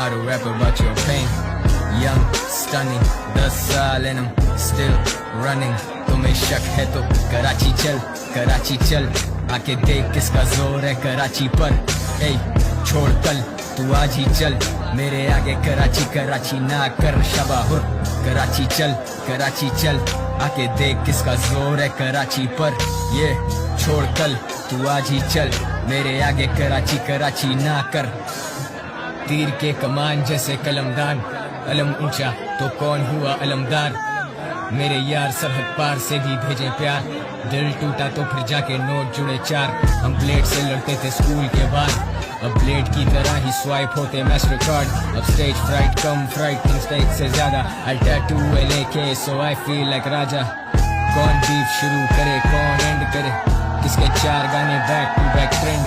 how to rap about your pain. Young, stunning, 10 साल and I'm still running. तुम्हें शक है तो कराची चल, कराची चल, आके देख किसका जोर है कराची पर. ए छोड़ कल, तू आज ही चल, मेरे आगे कराची कराची ना कर शबाहुर. कराची चल, कराची चल, आके देख किसका जोर है कराची पर. ये छोड़ कल, तू आज ही चल, मेरे आगे कराची कराची ना कर. तीर के कमान जैसे कलमदान, अलम ऊंचा तो कौन हुआ अलमदार. मेरे यार सरहद पार से भी भेजे प्यार, दिल टूटा तो फिर जाके नोट जुड़े 4. हम ब्लेड से लड़ते थे स्कूल के बाद, अब ब्लेड की तरह ही स्वाइप होते मास्टर कार्ड. अब स्टेज फ्राइट कम फ्राइटिंग स्टेज से ज्यादा. I tattoo LAK so I feel like राजा. कौन बीफ शुरू करे कौन एंड करे, किसके 4 गाने बैक टू बैक ट्रेंड